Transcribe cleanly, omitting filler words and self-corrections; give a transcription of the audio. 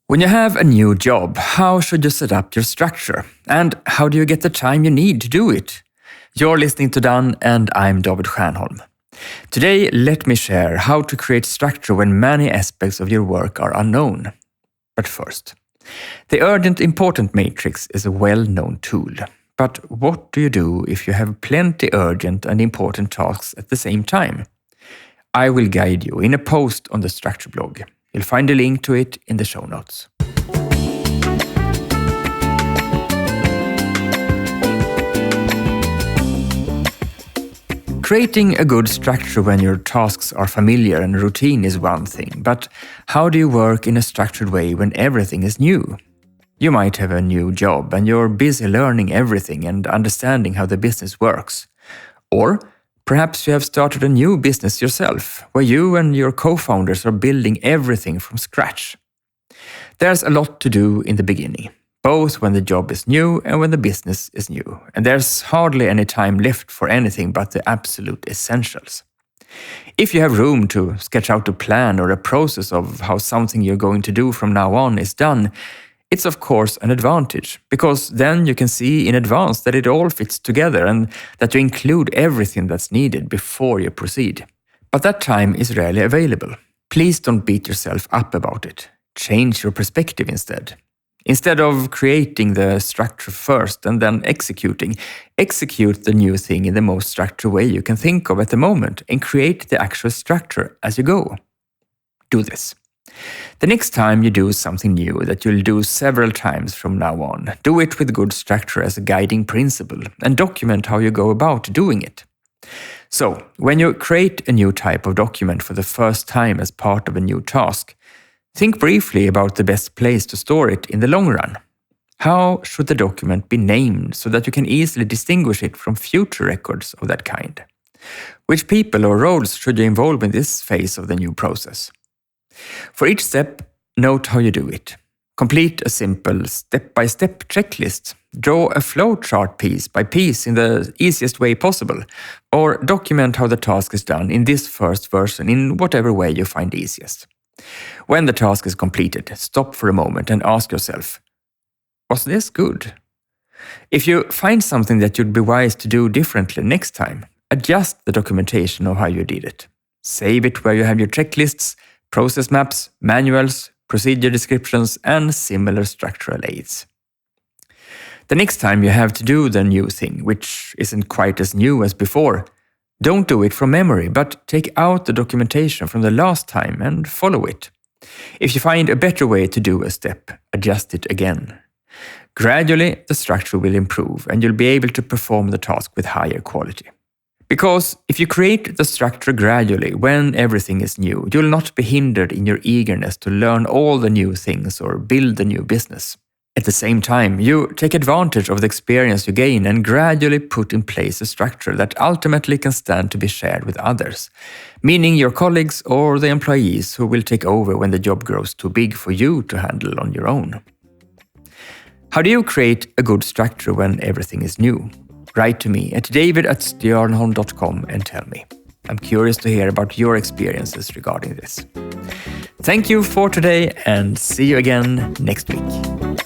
When you have a new job, how should you set up your structure? And how do you get the time you need to do it? You're listening to Done, and I'm David Stiernholm. Today, let me share how to create structure when many aspects of your work are unknown. But first, the Urgent Important Matrix is a well-known tool. But what do you do if you have plenty urgent and important tasks at the same time? I will guide you in a post on the Structure blog. You'll find a link to it in the show notes. Creating a good structure when your tasks are familiar and routine is one thing, but how do you work in a structured way when everything is new? You might have a new job and you're busy learning everything and understanding how the business works. Or perhaps you have started a new business yourself, where you and your co-founders are building everything from scratch. There's a lot to do in the beginning, both when the job is new and when the business is new, and there's hardly any time left for anything but the absolute essentials. If you have room to sketch out a plan or a process of how something you're going to do from now on is done, it's of course an advantage, because then you can see in advance that it all fits together and that you include everything that's needed before you proceed. But that time is rarely available. Please don't beat yourself up about it. Change your perspective instead. Instead of creating the structure first and then execute the new thing in the most structured way you can think of at the moment and create the actual structure as you go. Do this. The next time you do something new that you'll do several times from now on, do it with good structure as a guiding principle and document how you go about doing it. So, when you create a new type of document for the first time as part of a new task, think briefly about the best place to store it in the long run. How should the document be named so that you can easily distinguish it from future records of that kind? Which people or roles should you involve in this phase of the new process? For each step, note how you do it. Complete a simple step-by-step checklist. Draw a flowchart piece by piece in the easiest way possible, or document how the task is done in this first version in whatever way you find easiest. When the task is completed, stop for a moment and ask yourself, was this good? If you find something that you'd be wise to do differently next time, adjust the documentation of how you did it. Save it where you have your checklists, process maps, manuals, procedure descriptions, and similar structural aids. The next time you have to do the new thing, which isn't quite as new as before, don't do it from memory, but take out the documentation from the last time and follow it. If you find a better way to do a step, adjust it again. Gradually, the structure will improve and you'll be able to perform the task with higher quality. Because if you create the structure gradually when everything is new, you'll not be hindered in your eagerness to learn all the new things or build the new business. At the same time, you take advantage of the experience you gain and gradually put in place a structure that ultimately can stand to be shared with others, meaning your colleagues or the employees who will take over when the job grows too big for you to handle on your own. How do you create a good structure when everything is new? Write to me at david@stiernholm.com and tell me. I'm curious to hear about your experiences regarding this. Thank you for today and see you again next week.